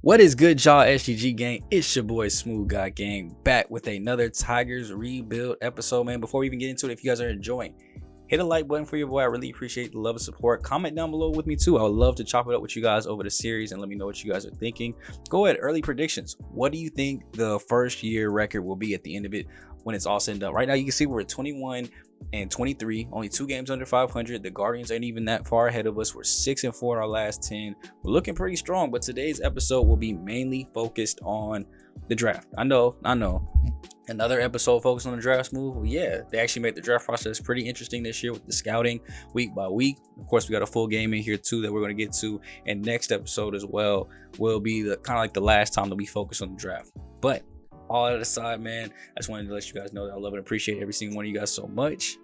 What is good, y'all? SGG gang, it's your boy SmooveGotGame back with another Tigers rebuild episode, man. Before we even get into it, if you guys are enjoying, hit a like button for your boy. I really appreciate the love and support. Comment down below with me too. I would love to chop it up with you guys over the series and let me know what you guys are thinking. Go ahead, early predictions. What do you think the first year record will be at the end of it when it's all said and done? Right now, you can see we're at 21 and 23, only 2 games under 500. The Guardians ain't even that far ahead of us. We're 6-4 in our last 10. We're looking pretty strong, but today's episode will be mainly focused on the draft. I know. Another episode focused on the draft. Smooth. Well, yeah, they actually made the draft process pretty interesting this year with the scouting week by week. Of course, we got a full game in here too that we're going to get to, and next episode as well will be the kind of like the last time that we focus on the draft. But all that aside, man, I just wanted to let you guys know that I love and appreciate every single one of you guys so much.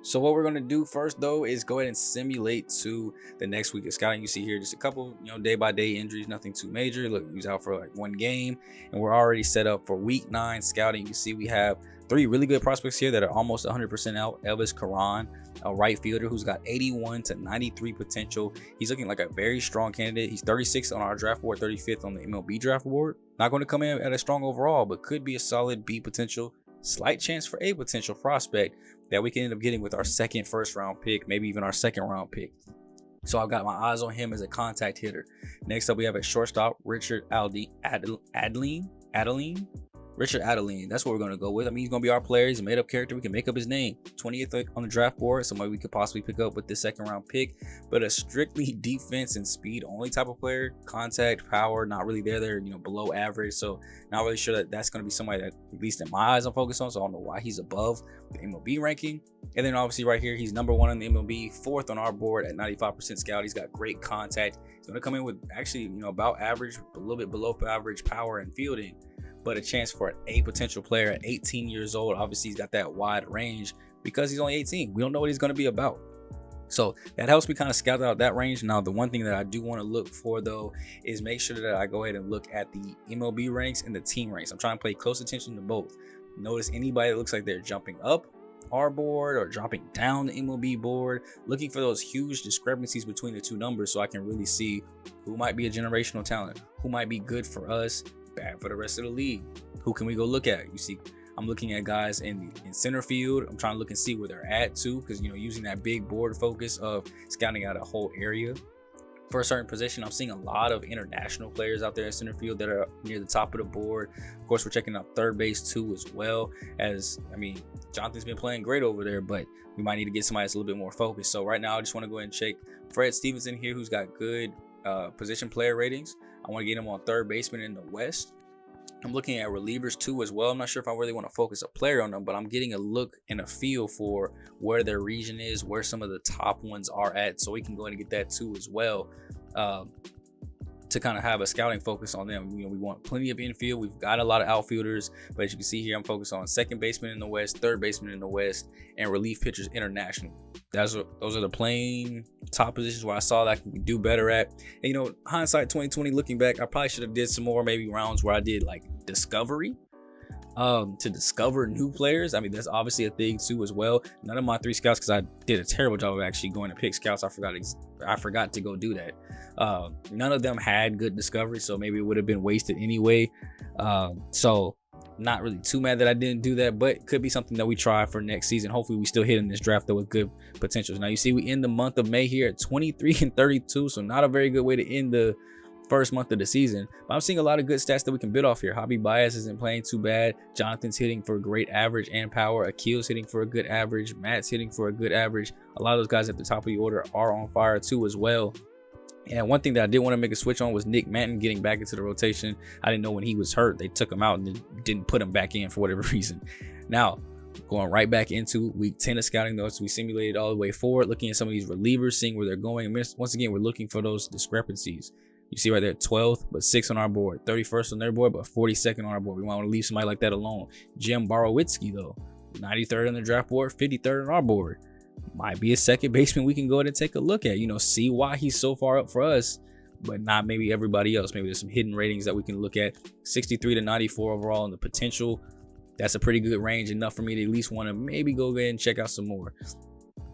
So what we're going to do first, though, is go ahead and simulate to the next week of scouting. You see here just a couple, day-by-day injuries, nothing too major. Look, he's out for like 1 game, and we're already set up for week 9 scouting. You see we have 3 really good prospects here that are almost 100% out. Elvis Karan, a right fielder who's got 81 to 93 potential. He's looking like a very strong candidate. He's 36 on our draft board, 35th on the MLB draft board. Not going to come in at a strong overall, but could be a solid B potential. Slight chance for A potential prospect that we can end up getting with our second first-round pick, maybe even our second-round pick. So I've got my eyes on him as a contact hitter. Next up, we have a shortstop, Richard Adeline. Richard Adeline, that's what we're going to go with. I mean, he's going to be our player. He's a made-up character. We can make up his name. 28th on the draft board, somebody we could possibly pick up with the second-round pick. But a strictly defense and speed-only type of player. Contact, power, not really there. They're, below average. So not really sure that that's going to be somebody that, at least in my eyes, I'm focused on. So I don't know why he's above the MLB ranking. And then obviously right here, he's number 1 in the MLB, 4th on our board at 95% scout. He's got great contact. He's going to come in with actually, about average, a little bit below average power and fielding, but a chance for an A potential player at 18 years old. Obviously, he's got that wide range because he's only 18. We don't know what he's going to be about. So that helps me kind of scout out that range. Now, the one thing that I do want to look for, though, is make sure that I go ahead and look at the MLB ranks and the team ranks. I'm trying to pay close attention to both. Notice anybody that looks like they're jumping up our board or dropping down the MLB board, looking for those huge discrepancies between the two numbers so I can really see who might be a generational talent, who might be good for us, bad for the rest of the league. Who can we go look at? You see, I'm looking at guys in center field. I'm trying to look and see where they're at too, because using that big board focus of scouting out a whole area for a certain position. I'm seeing a lot of international players out there in center field that are near the top of the board. Of course, we're checking out third base too, as well as, Jonathan's been playing great over there, but we might need to get somebody that's a little bit more focused. So right now, I just want to go ahead and check Fred Stevenson here, who's got good position player ratings. I want to get him on third baseman in the West. I'm looking at relievers too as well. I'm not sure if I really want to focus a player on them, but I'm getting a look and a feel for where their region is, where some of the top ones are at, so we can go ahead and get that too as well, to kind of have a scouting focus on them. We want plenty of infield. We've got a lot of outfielders, but as you can see here, I'm focused on second baseman in the West, third baseman in the West, and relief pitchers internationally. Those are the plain top positions where I saw that I can do better at. And hindsight 2020, looking back, I probably should have did some more maybe rounds where I did like discovery, to discover new players. That's obviously a thing too as well. None of my 3 scouts, because I did a terrible job of actually going to pick scouts. I forgot to go do that. None of them had good discovery, so maybe it would have been wasted anyway. So not really too mad that I didn't do that, but it could be something that we try for next season. Hopefully we still hit in this draft though with good potentials. Now you see we end the month of May here at 23 and 32, so not a very good way to end the first month of the season, but I'm seeing a lot of good stats that we can bid off here. Hobby Bias isn't playing too bad. Jonathan's hitting for a great average and power. Akil's hitting for a good average. Matt's hitting for a good average. A lot of those guys at the top of the order are on fire too as well. And one thing that I did want to make a switch on was Nick Manton getting back into the rotation. I didn't know when he was hurt. They took him out and didn't put him back in for whatever reason. Now, going right back into week 10 of scouting, though, so we simulated all the way forward, looking at some of these relievers, seeing where they're going. And once again, we're looking for those discrepancies. You see right there, 12th, but 6th on our board, 31st on their board, but 42nd on our board. We want to leave somebody like that alone. Jim Borowitzki, though, 93rd on the draft board, 53rd on our board. Might be a second baseman we can go ahead and take a look at, see why he's so far up for us, but not maybe everybody else. Maybe there's some hidden ratings that we can look at. 63 to 94 overall, and the potential, that's a pretty good range, enough for me to at least want to maybe go ahead and check out some more.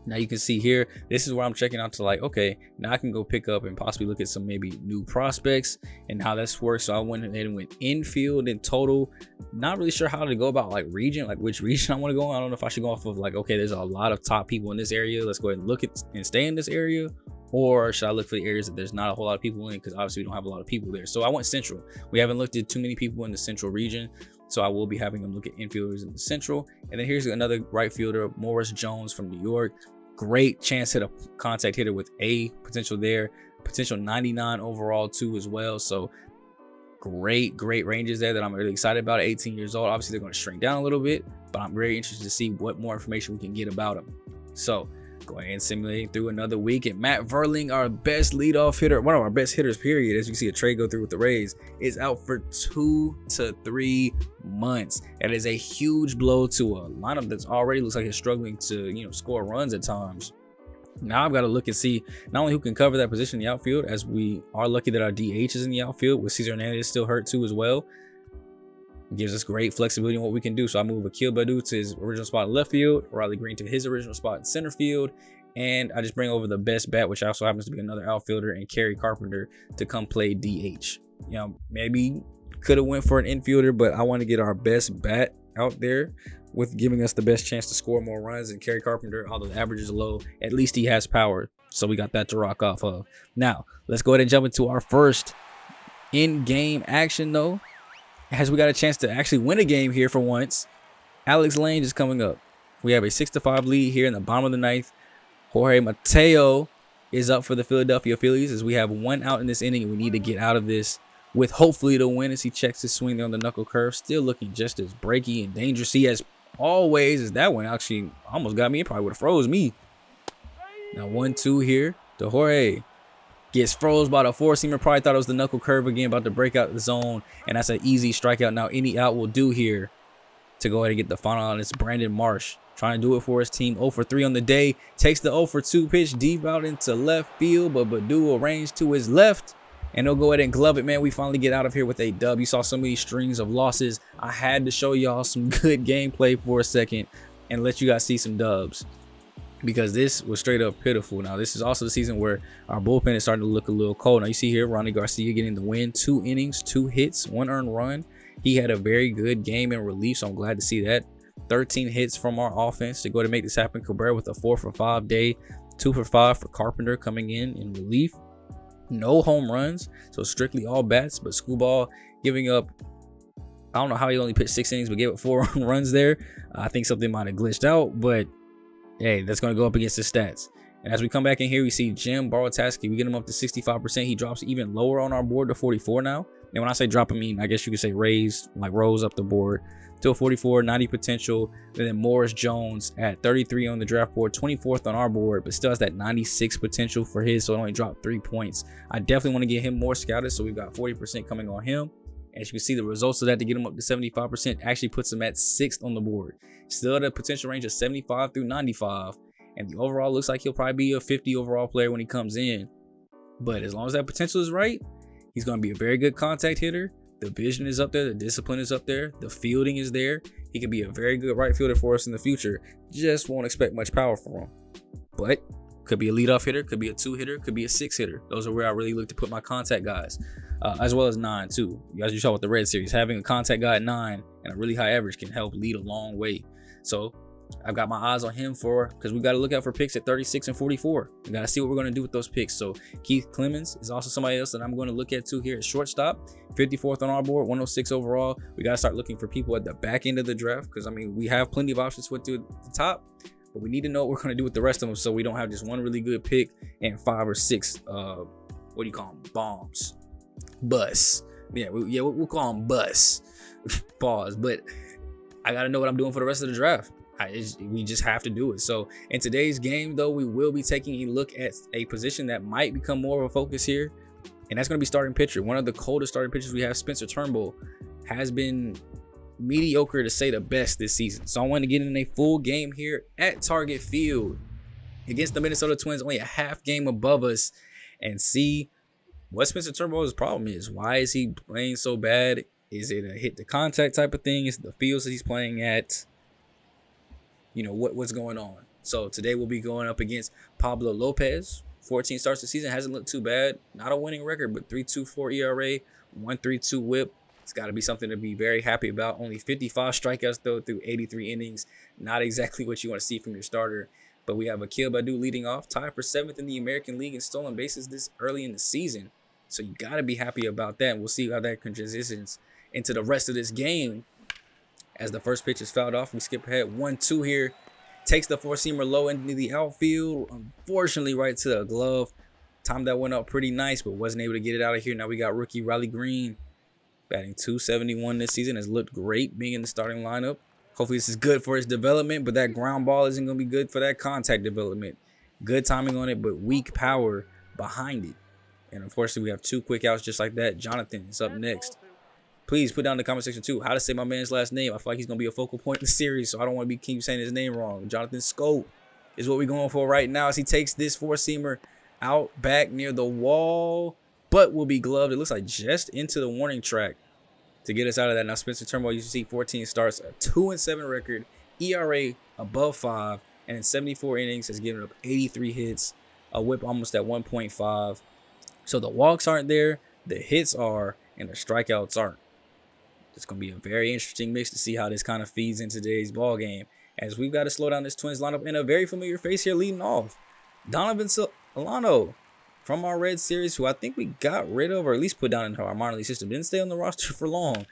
Now you can see here, this is where I'm checking out to like, okay, now I can go pick up and possibly look at some maybe new prospects and how this works. So I went ahead and went infield in total. Not really sure how to go about like region, like which region I want to go on. I don't know if I should go off of like, okay, there's a lot of top people in this area. Let's go ahead and look at and stay in this area. Or should I look for the areas that there's not a whole lot of people in, because obviously we don't have a lot of people there. So I went central. We haven't looked at too many people in the central region. So I will be having them look at infielders in the central. And then here's another right fielder, Morris Jones from New York. Great chance hit a contact hitter with a potential there. Potential 99 overall too as well. So great ranges there that I'm really excited about. 18 years old. Obviously they're going to shrink down a little bit, but I'm very interested to see what more information we can get about him. So go ahead and simulate through another week. And Matt Verling, our best leadoff hitter, one of our best hitters, period, as you can see a trade go through with the Rays, is out for 2 to 3 months. That is a huge blow to a lineup that's already looks like it's struggling to, you know, score runs at times. Now I've got to look and see not only who can cover that position in the outfield, as we are lucky that our DH is in the outfield, with Cesar Hernandez still hurt too as well. Gives us great flexibility in what we can do. So I move Akil Baddoo to his original spot in left field, Riley Green to his original spot in center field, and I just bring over the best bat, which also happens to be another outfielder, and Kerry Carpenter to come play DH. You know, maybe could have went for an infielder, but I want to get our best bat out there with giving us the best chance to score more runs. And Kerry Carpenter, although the average is low, at least he has power. So we got that to rock off of. Now, let's go ahead and jump into our first in-game action, though, as we got a chance to actually win a game here for once. Alex Lange is coming up. We have a 6-5 lead here in the bottom of the ninth. Jorge Mateo is up for the Philadelphia Phillies, as we have 1 out in this inning, and we need to get out of this with hopefully the win, as he checks his swing there on the knuckle curve. Still looking just as breaky and dangerous as always, as that one actually almost got me. It probably would have froze me. Now 1-2 here to Jorge. Gets froze by the four-seamer. Probably thought it was the knuckle curve again, about to break out the zone, and that's an easy strikeout. Now any out will do here to go ahead and get the final out. It's Brandon Marsh trying to do it for his team. 0 for 3 on the day. Takes the 0 for 2 pitch deep out into left field, but Baddoo will range to his left, and he'll go ahead and glove it, man. We finally get out of here with a dub. You saw so many strings of losses. I had to show y'all some good gameplay for a second and let you guys see some dubs, because this was straight up pitiful. Now, this is also the season where our bullpen is starting to look a little cold. Now, you see here, Ronnie Garcia getting the win. 2 innings, 2 hits, 1 earned run. He had a very good game in relief, so I'm glad to see that. 13 hits from our offense to go ahead and make this happen. Cabrera with a 4 for 5 day. 2 for 5 for Carpenter coming in relief. No home runs, so strictly all bats, but Screwball giving up, I don't know how he only pitched 6 innings, but gave up 4 runs there. I think something might have glitched out, but hey, that's going to go up against his stats. And as we come back in here, we see Jim Barataski. We get him up to 65%. He drops even lower on our board to 44 now. And when I say drop, I mean, I guess you could say raised, like rose up the board to a 44, 90 potential. And then Morris Jones at 33 on the draft board, 24th on our board, but still has that 96 potential for his. So it only dropped 3 points. I definitely want to get him more scouted. So we've got 40% coming on him. As you can see, the results of that to get him up to 75% actually puts him at 6th on the board. Still at a potential range of 75 through 95. And the overall looks like he'll probably be a 50 overall player when he comes in. But as long as that potential is right, he's going to be a very good contact hitter. The vision is up there. The discipline is up there. The fielding is there. He could be a very good right fielder for us in the future. Just won't expect much power from him. But could be a leadoff hitter, could be a 2 hitter, could be a 6 hitter. Those are where I really look to put my contact guys, as well as 9 too. As you saw with the Red Series, having a contact guy at 9 and a really high average can help lead a long way. So I've got my eyes on him because we got to look out for picks at 36 and 44. We got to see what we're going to do with those picks. So Keith Clemens is also somebody else that I'm going to look at too here at shortstop. 54th on our board, 106 overall. We got to start looking for people at the back end of the draft, because I mean, we have plenty of options to do at the top, but we need to know what we're going to do with the rest of them, so we don't have just one really good pick and 5 or 6 what do you call them, bombs, busts. We'll call them busts. Pause. But I got to know what I'm doing for the rest of the draft. We just have to do it. So in today's game, though, we will be taking a look at a position that might become more of a focus here, and that's going to be starting pitcher. One of the coldest starting pitchers we have, Spencer Turnbull, has been mediocre to say the best this season. So I want to get in a full game here at Target Field against the Minnesota Twins, only a half game above us, and see what Spencer Turnbull's problem is. Why is he playing so bad? Is it a hit to contact type of thing? Is it the fields that he's playing at? You know, what's going on? So today we'll be going up against Pablo Lopez. 14 starts the season, hasn't looked too bad. Not a winning record, but 3.24 ERA, 1.32 WHIP. It's got to be something to be very happy about. Only 55 strikeouts though through 83 innings. Not exactly what you want to see from your starter. But we have Akil Baddoo leading off, tied for 7th in the American League in stolen bases this early in the season. So you got to be happy about that. And we'll see how that transitions into the rest of this game. As the first pitch is fouled off, we skip ahead 1-2 here. Takes the four-seamer low into the outfield. Unfortunately, right to the glove. Time that went up pretty nice, but wasn't able to get it out of here. Now we got rookie Riley Green batting .271 this season. Has looked great being in the starting lineup. Hopefully this is good for his development, but that ground ball isn't going to be good for that contact development. Good timing on it, but weak power behind it. And unfortunately, we have 2 quick outs just like that. Jonathan is up next. Please put down in the comment section, too, how to say my man's last name. I feel like he's going to be a focal point in the series, so I don't want to keep saying his name wrong. Jonathan Scope is what we're going for right now as he takes this four-seamer out back near the wall, but will be gloved. It looks like just into the warning track to get us out of that. Now, Spencer Turnbull, you see 14 starts, a 2-7 record, ERA above 5, and in 74 innings has given up 83 hits, a whip almost at 1.5. So the walks aren't there, the hits are, and the strikeouts aren't. It's going to be a very interesting mix to see how this kind of feeds into today's ball game, as we've got to slow down this Twins lineup. And a very familiar face here leading off, Donovan Solano from our Red Series, who I think we got rid of or at least put down into our minor league system. Didn't stay on the roster for long,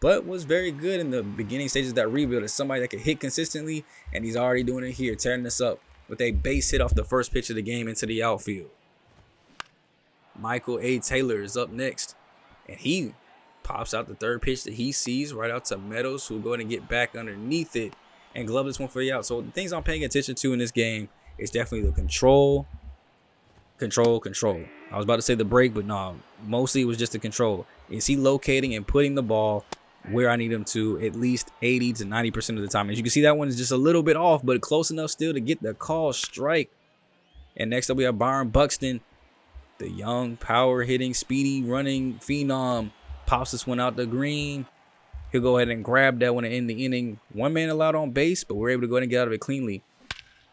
but was very good in the beginning stages of that rebuild as somebody that could hit consistently, and he's already doing it here, tearing this up with a base hit off the first pitch of the game into the outfield. Michael A. Taylor is up next, and he pops out the third pitch that he sees right out to Meadows, who will go ahead and get back underneath it and glove this one for the out. So the things I'm paying attention to in this game is definitely the control. I was about to say the break, but no, mostly it was just the control. Is he locating and putting the ball where I need him to at least 80 to 90% of the time? As you can see, that one is just a little bit off, but close enough still to get the call strike. And next up, we have Byron Buxton, the young, power-hitting, speedy, running phenom. Pops this one out the green. He'll go ahead and grab that one to end the inning. 1 man allowed on base, but we're able to go ahead and get out of it cleanly.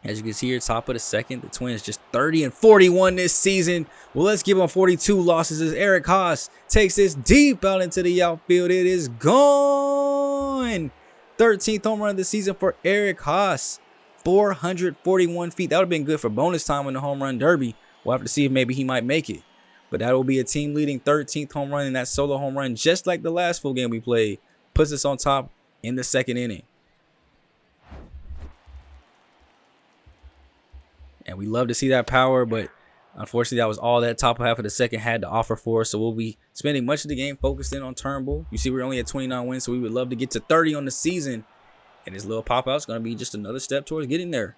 As you can see here, top of the second, the Twins just 30-41 this season. Well, let's give them 42 losses as Eric Haas takes this deep out into the outfield. It is gone. 13th home run of the season for Eric Haas. 441 feet. That would have been good for bonus time in the home run derby. We'll have to see if maybe he might make it. But that will be a team-leading 13th home run, and that solo home run, just like the last full game we played, puts us on top in the second inning. And we love to see that power, but unfortunately, that was all that top half of the second had to offer for us. So we'll be spending much of the game focused in on Turnbull. You see, we're only at 29 wins, so we would love to get to 30 on the season. And his little pop-out is going to be just another step towards getting there.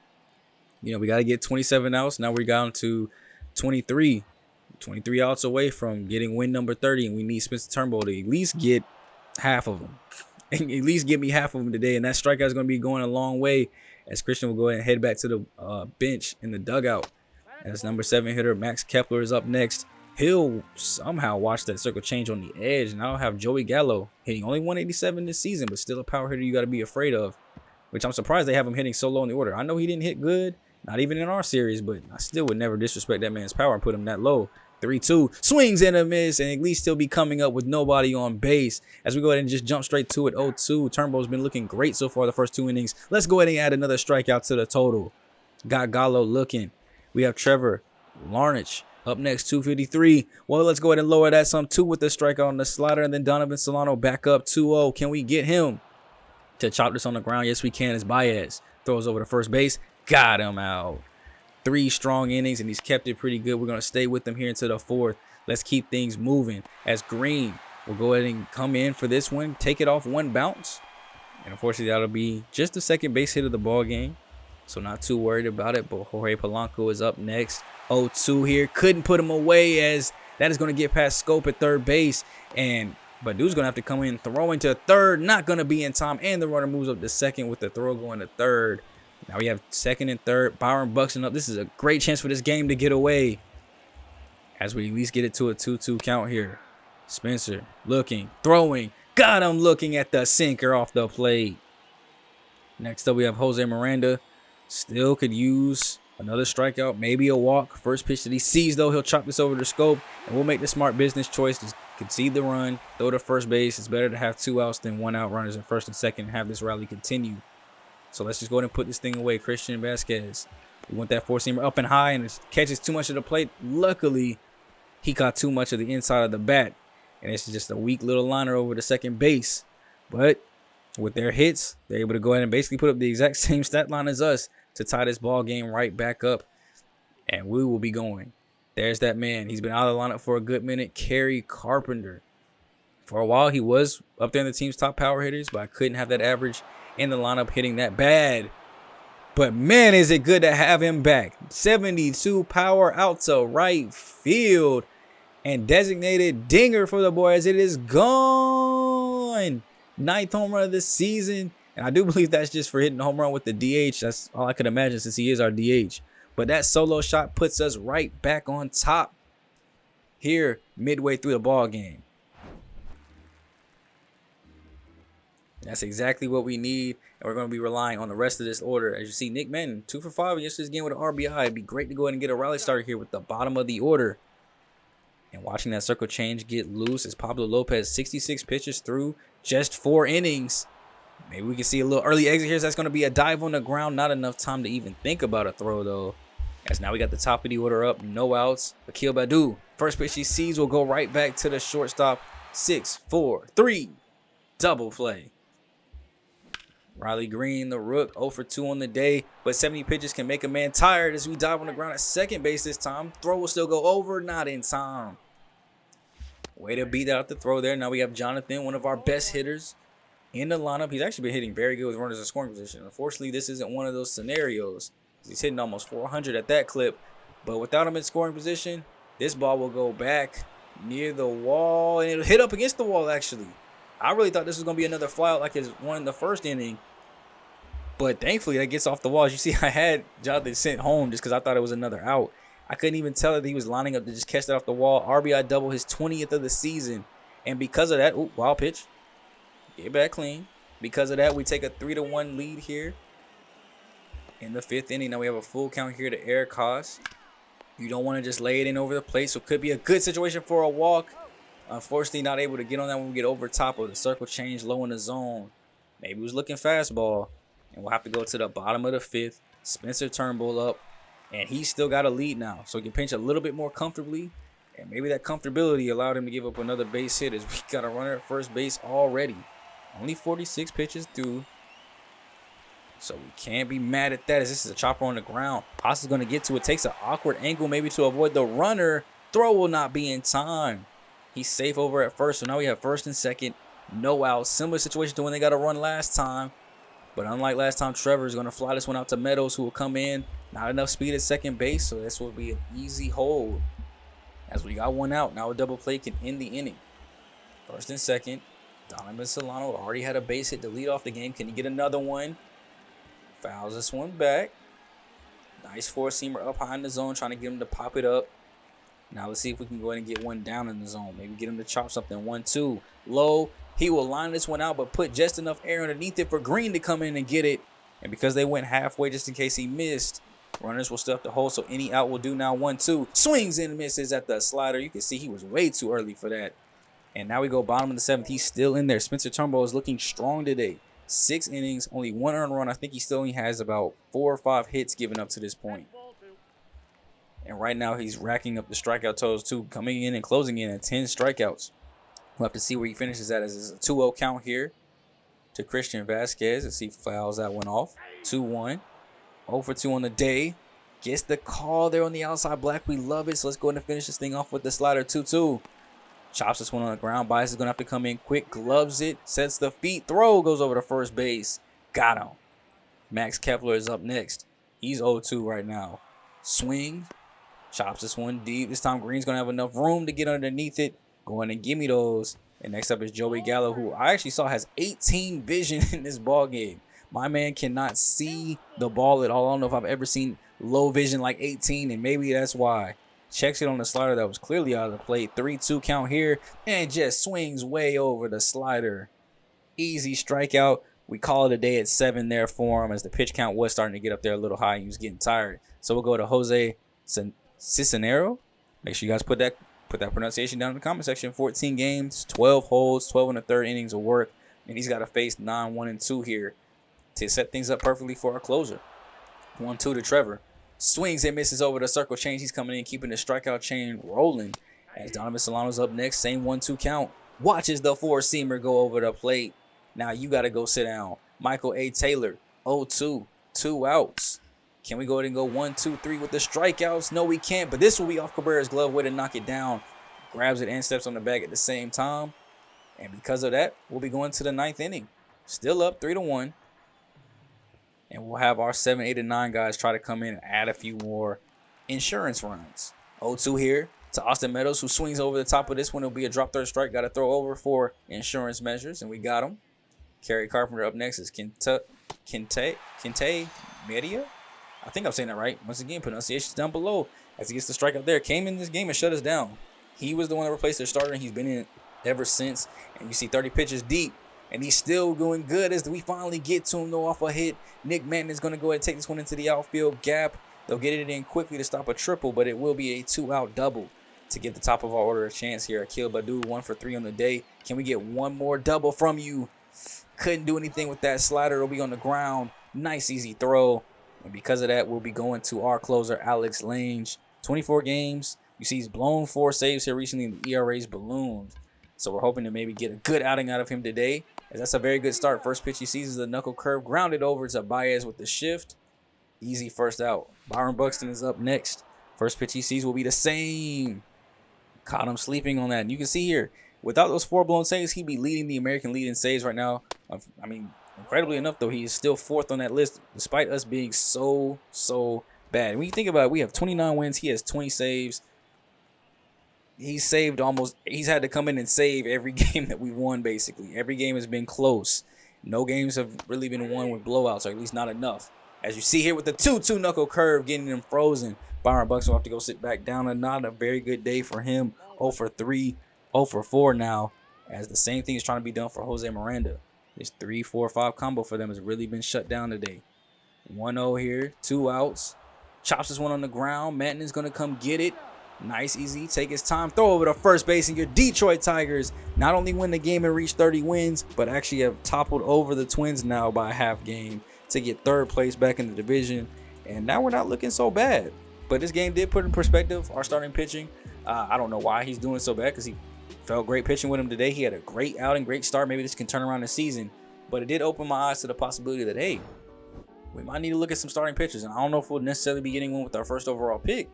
You know, we got to get 27 outs. Now we're down to 23 outs away from getting win number 30, and we need Spencer Turnbull to at least get half of them. At least give me half of them today, and that strikeout is going to be going a long way as Christian will go ahead and head back to the bench in the dugout. As number 7 hitter Max Kepler is up next. He'll somehow watch that circle change on the edge, and I'll have Joey Gallo hitting only 187 this season, but still a power hitter you got to be afraid of, which I'm surprised they have him hitting so low in the order. I know he didn't hit good, not even in our series, but I still would never disrespect that man's power and put him that low. 3-2, swings and a miss, and at least still be coming up with nobody on base. As we go ahead and just jump straight to it, 0-2. Turnbull's been looking great so far the first 2 innings. Let's go ahead and add another strikeout to the total. Got Gallo looking. We have Trevor Larnach up next, 253. Well, let's go ahead and lower that some 2 with the strikeout on the slider, and then Donovan Solano back up 2-0. Can we get him to chop this on the ground? Yes, we can. As Baez throws over to first base. Got him out. 3 strong innings, and he's kept it pretty good. We're going to stay with him here into the 4th. Let's keep things moving as Green will go ahead and come in for this one, take it off 1 bounce. And unfortunately, that'll be just the second base hit of the ball game, so not too worried about it. But Jorge Polanco is up next. 0-2 here. Couldn't put him away as that is going to get past Scope at third base. And Baddoo's going to have to come in, throwing to third. Not going to be in time. And the runner moves up to second with the throw going to third. Now we have second and third. Byron Buxton up. This is a great chance for this game to get away, as we at least get it to a 2-2 count here. Spencer looking, throwing. Got him looking at the sinker off the plate. Next up, we have Jose Miranda Still could use another strikeout, maybe a walk. First pitch that he sees, though, he'll chop this over the scope, and we'll make the smart business choice to concede the run, throw to first base. It's better to have 2 outs than 1 out, runners in first and second, and have this rally continue. So let's just go ahead and put this thing away. Christian Vasquez. We want that four-seamer up and high, and it catches too much of the plate. Luckily, he caught too much of the inside of the bat, and it's just a weak little liner over the second base. But with their hits, they're able to go ahead and basically put up the exact same stat line as us to tie this ball game right back up, and we will be going. There's that man. He's been out of the lineup for a good minute. Kerry Carpenter. For a while, he was up there in the team's top power hitters, but I couldn't have that average in the lineup hitting that bad. But man, is it good to have him back. 72 power out to right field, and designated dinger for the boys. It is gone. 9th home run of the season. And I do believe that's just for hitting the home run with the DH. That's all I could imagine since he is our DH. But that solo shot puts us right back on top here midway through the ball game. That's exactly what we need. And we're going to be relying on the rest of this order. As you see, Nick Manning, 2 for 5 in yesterday's game with an RBI. It'd be great to go ahead and get a rally starter here with the bottom of the order. And watching that circle change get loose as Pablo Lopez, 66 pitches through just 4 innings. Maybe we can see a little early exit here. So that's going to be a dive on the ground. Not enough time to even think about a throw, though. As now we got the top of the order up. No outs. Akil Badu, first pitch he sees will go right back to the shortstop. 6-4-3. Double play. Riley Green, the rook, 0 for 2 on the day. But 70 pitches can make a man tired as we dive on the ground at second base this time. Throw will still go over. Not in time. Way to beat out the throw there. Now we have Jonathan, one of our best hitters in the lineup. He's actually been hitting very good with runners in scoring position. Unfortunately, this isn't one of those scenarios. He's hitting almost 400 at that clip. But without him in scoring position, this ball will go back near the wall. And it'll hit up against the wall, actually. I really thought this was going to be another flyout like his one in the first inning. But thankfully, that gets off the wall. As you see, I had Jonathan sent home just because I thought it was another out. I couldn't even tell that he was lining up to just catch that off the wall. RBI double, his 20th of the season. And because of that, wild pitch. Get back clean. Because of that, we take a 3-1 lead here in the 5th inning. Now we have a full count here to Eric Haas. You don't want to just lay it in over the plate, so it could be a good situation for a walk. Unfortunately, not able to get on that when we get over top of the circle change low in the zone. Maybe he was looking fastball. And we'll have to go to the bottom of the 5th. Spencer Turnbull up. And he's still got a lead now. So he can pinch a little bit more comfortably. And maybe that comfortability allowed him to give up another base hit as we got a runner at first base already. Only 46 pitches through. So we can't be mad at that as this is a chopper on the ground. Haas is going to get to it. Takes an awkward angle maybe to avoid the runner. Throw will not be in time. He's safe over at first. So now we have first and second. No outs. Similar situation to when they got a run last time. But unlike last time, Trevor is going to fly this one out to Meadows, who will come in. Not enough speed at second base, so this will be an easy hold. As we got one out, now a double play can end the inning. First and second, Donovan Solano already had a base hit to lead off the game. Can he get another one? Fouls this one back. Nice four-seamer up high in the zone, trying to get him to pop it up. Now let's see if we can go ahead and get one down in the zone. Maybe get him to chop something. 1-2. Low. He will line this one out, but put just enough air underneath it for Green to come in and get it. And because they went halfway just in case he missed, runners will still have to hold, so any out will do now. 1-2. Swings and misses at the slider. You can see he was way too early for that. And now we go bottom of the 7th. He's still in there. Spencer Turnbull is looking strong today. 6 innings, only 1 earned run. I think he still only has about 4 or 5 hits given up to this point. And right now he's racking up the strikeout totals too, coming in and closing in at 10 strikeouts. We'll have to see where he finishes at as it's a 2-0 count here to Christian Vasquez. Let's see if he fouls that one off. 2-1. 0 for 2 on the day. Gets the call there on the outside black. We love it. So let's go ahead and finish this thing off with the slider. 2-2. Chops this one on the ground. Bias is going to have to come in quick. Gloves it. Sets the feet. Throw goes over to first base. Got him. Max Kepler is up next. He's 0-2 right now. Swing. Chops this one deep. This time Green's going to have enough room to get underneath it. Go in and give me those. And next up is Joey Gallo, who I actually saw has 18 vision in this ball game. My man cannot see the ball at all. I don't know if I've ever seen low vision like 18, and maybe that's why. Checks it on the slider that was clearly out of the plate. 3-2 count here, and just swings way over the slider. Easy strikeout. We call it a day at 7 there for him, as the pitch count was starting to get up there a little high. He was getting tired. So we'll go to Jose Cisnero. Make sure you guys put that pronunciation down in the comment section. 14 games, 12 holds, 12 and a third innings of work. And he's got to face 9-1-2 here to set things up perfectly for our closer. 1-2 to Trevor. Swings and misses over the circle change. He's coming in, keeping the strikeout chain rolling. As Donovan Solano's up next, same 1-2 count. Watches the four-seamer go over the plate. Now you got to go sit down. Michael A. Taylor, 0-2, 2 outs. Can we go ahead and go 1-2-3 with the strikeouts? No, we can't, but this will be off Cabrera's glove. Way to knock it down. Grabs it and steps on the bag at the same time. And because of that, we'll be going to the 9th inning. Still up 3-1. And we'll have our 7, 8, and 9 guys try to come in and add a few more insurance runs. 0-2 here to Austin Meadows, who swings over the top of this one. It'll be a drop third strike. Got to throw over for insurance measures, and we got him. Kerry Carpenter up next is Kente Media. I think I'm saying that right. Once again, pronunciations down below. As he gets the strikeout there, came in this game and shut us down. He was the one that replaced their starter, and he's been in ever since. And you see 30 pitches deep, and he's still going good as we finally get to him, though, off a hit. Nick Manton is going to go ahead and take this one into the outfield gap. They'll get it in quickly to stop a triple, but it will be a 2-out double to give the top of our order a chance here. Akil Badu, 1 for 3 on the day. Can we get one more double from you? Couldn't do anything with that slider. It'll be on the ground. Nice, easy throw. And because of that, we'll be going to our closer, Alex Lange. 24 games. You see he's blown 4 saves here recently, and the ERA's ballooned. So we're hoping to maybe get a good outing out of him today, as that's a very good start. First pitch he sees is a knuckle curve, grounded over to Baez with the shift. Easy first out. Byron Buxton is up next. First pitch he sees will be the same. Caught him sleeping on that. And you can see here, without those 4 blown saves, he'd be leading the American lead in saves right now. I mean, incredibly enough, though, he is still 4th on that list, despite us being so bad. And when you think about it, we have 29 wins. He has 20 saves. He's had to come in and save every game that we won, basically. Every game has been close. No games have really been won with blowouts, or at least not enough. As you see here with the 2-2 knuckle curve, getting him frozen. Byron Buxton will have to go sit back down. And not a very good day for him. 0 for 3, 0 for 4 now, as the same thing is trying to be done for Jose Miranda. This 3-4-5 combo for them has really been shut down today. 1-0 here, 2 outs. Chops this one on the ground. Manton is going to come get it. Nice, easy, take his time, throw over to first base, and your Detroit Tigers not only win the game and reach 30 wins, but actually have toppled over the Twins now by a half game to get 3rd place back in the division. And now we're not looking so bad. But this game did put in perspective our starting pitching. I don't know why he's doing so bad, because he felt great pitching with him today. He had a great outing, great start. Maybe this can turn around the season. But it did open my eyes to the possibility that, hey, we might need to look at some starting pitchers. And I don't know if we'll necessarily be getting one with our first overall pick.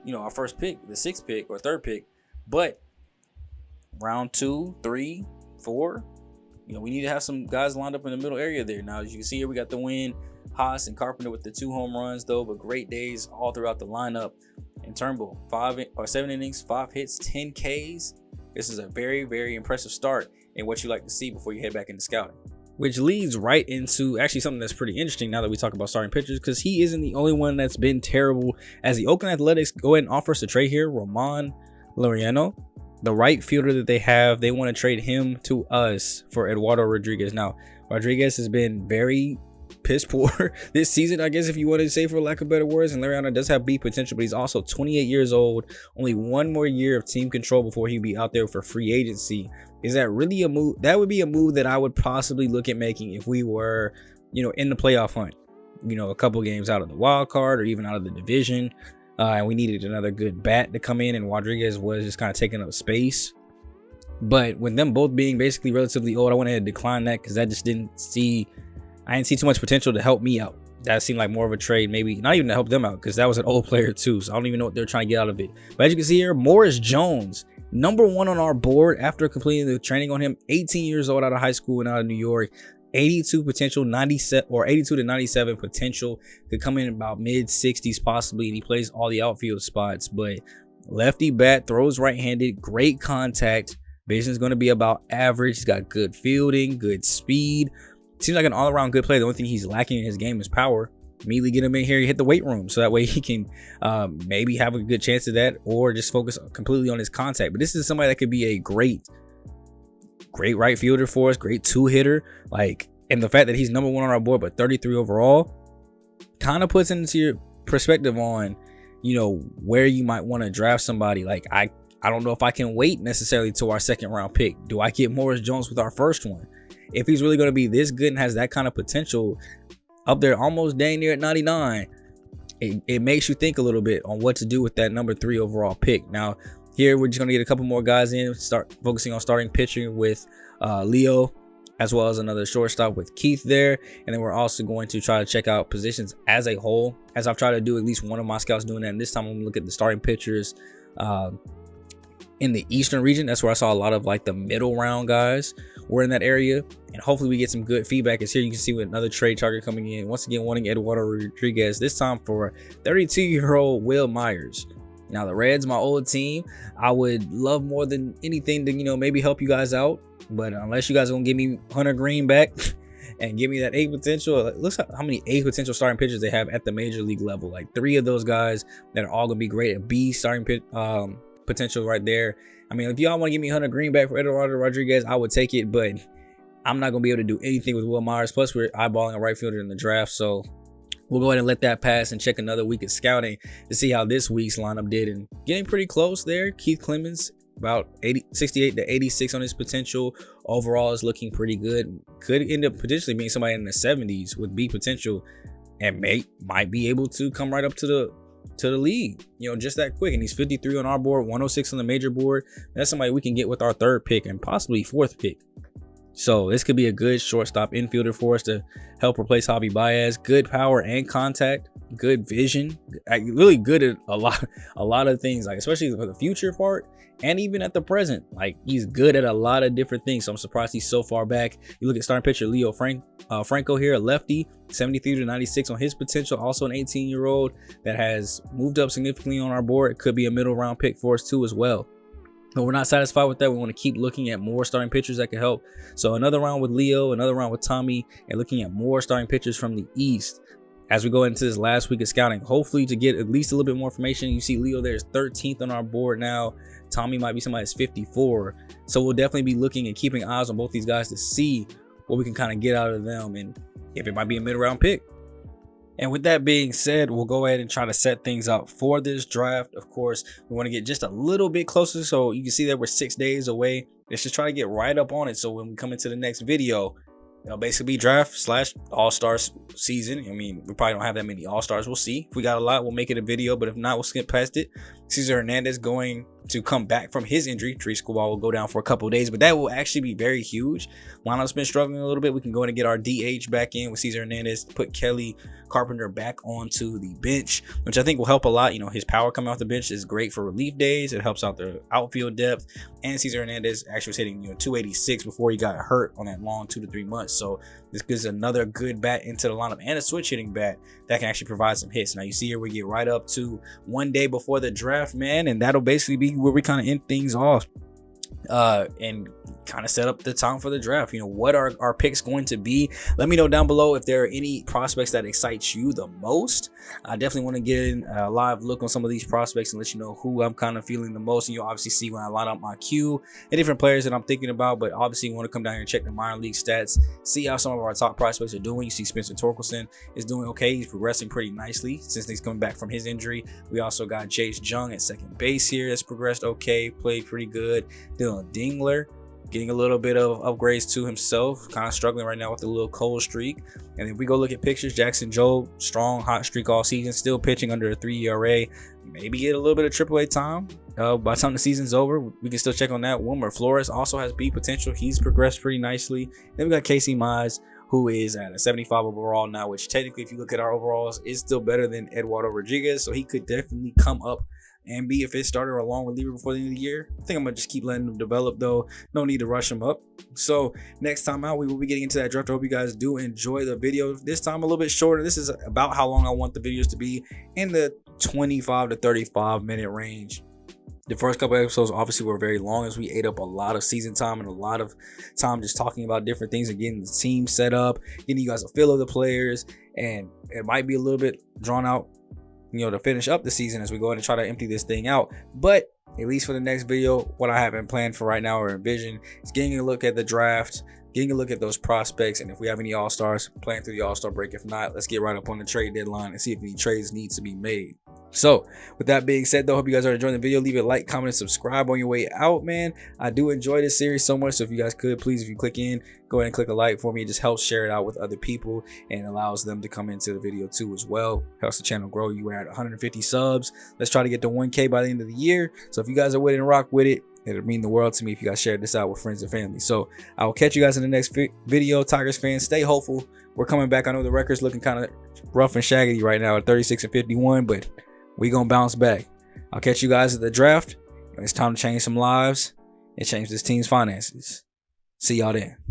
You know, our first pick, the 6th pick or 3rd pick. But round 2, 3, 4, you know, we need to have some guys lined up in the middle area there. Now, as you can see here, we got the win. Haas and Carpenter with the 2 home runs, though, but great days all throughout the lineup. And Turnbull, 7 innings, 5 hits, 10 Ks. This is a very, very impressive start in what you like to see before you head back into scouting. Which leads right into actually something that's pretty interesting now that we talk about starting pitchers, because he isn't the only one that's been terrible. As the Oakland Athletics go ahead and offer us a trade here, Roman Laureano, the right fielder that they have, they want to trade him to us for Eduardo Rodriguez. Now, Rodriguez has been very piss poor this season, I guess, if you want to say, for lack of better words. And Laureano does have beat potential, but he's also 28 years old. Only 1 more year of team control before he'd be out there for free agency. Is that really a move? That would be a move that I would possibly look at making if we were, you know, in the playoff hunt, you know, a couple games out of the wild card or even out of the division. And we needed another good bat to come in, and Rodriguez was just kind of taking up space. But with them both being basically relatively old, I went ahead and declined that, because I didn't see too much potential to help me out. That seemed like more of a trade, maybe not even to help them out, because that was an old player too. So I don't even know what they're trying to get out of it. But as you can see here, Morris Jones, #1 on our board after completing the training on him. 18 years old, out of high school and out of New York. 82 potential, 97 or 82 to 97 potential. Could come in about mid 60s possibly, and he plays all the outfield spots. But lefty bat, throws right-handed, great contact. Vision is going to be about average. He's got good fielding, good speed. Seems like an all-around good player. The only thing he's lacking in his game is power. Immediately get him in here, hit the weight room, so that way he can maybe have a good chance of that, or just focus completely on his contact. But this is somebody that could be a great right fielder for us, great 2-hitter. Like, And the fact that he's number 1 on our board, but 33 overall, kind of puts into your perspective on, where you might want to draft somebody. Like, I don't know if I can wait necessarily to our 2nd round pick. Do I get Morris Jones with our 1st one? If he's really going to be this good and has that kind of potential up there, almost dang near at 99, it makes you think a little bit on what to do with that number 3 overall pick. Now, here we're just going to get a couple more guys in, start focusing on starting pitching with Leo, as well as another shortstop with Keith there. And then we're also going to try to check out positions as a whole, as I've tried to do at least one of my scouts doing that. And this time I'm going to look at the starting pitchers in the Eastern region. That's where I saw a lot of like the middle round guys were in that area. And hopefully we get some good feedback. As here you can see with another trade target coming in. Once again, wanting Eduardo Rodriguez, this time for 32-year-old Will Myers. Now, the Reds, my old team, I would love more than anything to, maybe help you guys out. But unless you guys are going to give me Hunter Green back and give me that A potential, look how many A potential starting pitchers they have at the major league level. Like 3 of those guys that are all going to be great at B starting potential right there. I mean, if y'all want to give me Hunter Green back for Eduardo Rodriguez, I would take it. But I'm not going to be able to do anything with Will Myers. Plus, we're eyeballing a right fielder in the draft. So we'll go ahead and let that pass and check another week of scouting to see how this week's lineup did. And getting pretty close there. Keith Clemens, about 68 to 86 on his potential. Overall is looking pretty good. Could end up potentially being somebody in the 70s with B potential, and might be able to come right up to the league, just that quick. And he's 53 on our board, 106 on the major board. That's somebody we can get with our 3rd pick and possibly 4th pick. So this could be a good shortstop infielder for us to help replace Javi Baez. Good power and contact, good vision, really good at a lot of things, like especially for the future part and even at the present. Like, he's good at a lot of different things. So I'm surprised he's so far back. You look at starting pitcher Leo Franco here, a lefty, 73 to 96 on his potential. Also an 18-year-old that has moved up significantly on our board. It could be a middle round pick for us too as well. But we're not satisfied with that. We want to keep looking at more starting pitchers that can help. So another round with Leo, another round with Tommy, and looking at more starting pitchers from the East as we go into this last week of scouting, hopefully to get at least a little bit more information. You see Leo there's 13th on our board now. Tommy might be somebody that's 54. So we'll definitely be looking and keeping eyes on both these guys to see what we can kind of get out of them and if it might be a mid-round pick. And with that being said, we'll go ahead and try to set things up for this draft. Of course, we want to get just a little bit closer. So you can see that we're 6 days away. Let's just try to get right up on it. So when we come into the next video, it'll basically be draft / all-stars season. I mean, we probably don't have that many all-stars. We'll see. If we got a lot, we'll make it a video. But if not, we'll skip past it. Cesar Hernandez going to come back from his injury. Tree Escobar will go down for a couple of days, but that will actually be very huge. Lineup's been struggling a little bit. We can go in and get our DH back in with Cesar Hernandez, put Kelly Carpenter back onto the bench, which I think will help a lot. His power coming off the bench is great for relief days. It helps out the outfield depth. And Cesar Hernandez actually was hitting 286 before he got hurt on that long 2 to 3 months. So this gives another good bat into the lineup and a switch hitting bat that can actually provide some hits. Now you see here we get right up to 1 day before the draft, man, and that'll basically be where we kind of end things off and kind of set up the time for the draft. What are our picks going to be? Let me know down below if there are any prospects that excite you the most. I definitely want to get a live look on some of these prospects and let you know who I'm kind of feeling the most. And you'll obviously see when I line up my queue and different players that I'm thinking about. But obviously you want to come down here and check the minor league stats, see how some of our top prospects are doing. You see Spencer Torkelson is doing okay. He's progressing pretty nicely since he's coming back from his injury. We also got Jace Jung at second base here that's progressed okay, played pretty good. Dylan Dingler getting a little bit of upgrades to himself, kind of struggling right now with a little cold streak. And if we go look at pictures, Jackson Jobe, strong hot streak all season, still pitching under a 3 ERA, maybe get a little bit of AAA time by the time the season's over. We can still check on that. Wilmer Flores also has B potential. He's progressed pretty nicely. Then we got Casey Mize, who is at a 75 overall now, which technically if you look at our overalls is still better than Eduardo Rodriguez, so he could definitely come up and be a fifth starter or a long reliever before the end of the year. I think I'm gonna just keep letting them develop though. No need to rush them up. So next time out, we will be getting into that draft. I hope you guys do enjoy the video. This time a little bit shorter. This is about how long I want the videos to be, in the 25 to 35 minute range. The first couple episodes obviously were very long as we ate up a lot of season time and a lot of time just talking about different things and getting the team set up, getting you guys a feel of the players, and it might be a little bit drawn out, to finish up the season as we go ahead and try to empty this thing out. But at least for the next video, what I have in plan for right now or envision is getting a look at the draft, getting a look at those prospects, and if we have any all-stars, playing through the all-star break. If not, let's get right up on the trade deadline and see if any trades needs to be made. So with that being said, though, hope you guys are enjoying the video. Leave a like, comment, and subscribe on your way out, man. I do enjoy this series so much, so if you guys could, please, if you click in, go ahead and click a like for me. It just helps share it out with other people and allows them to come into the video too as well. Helps the channel grow. You were at 150 subs. Let's try to get to 1K by the end of the year. So if you guys are with it and rock with it, it'll mean the world to me if you guys share this out with friends and family. So I will catch you guys in the next video. Tigers fans, stay hopeful. We're coming back. I know the record's looking kind of rough and shaggy right now at 36-51, but we gonna bounce back. I'll catch you guys at the draft. It's time to change some lives and change this team's finances. See y'all then.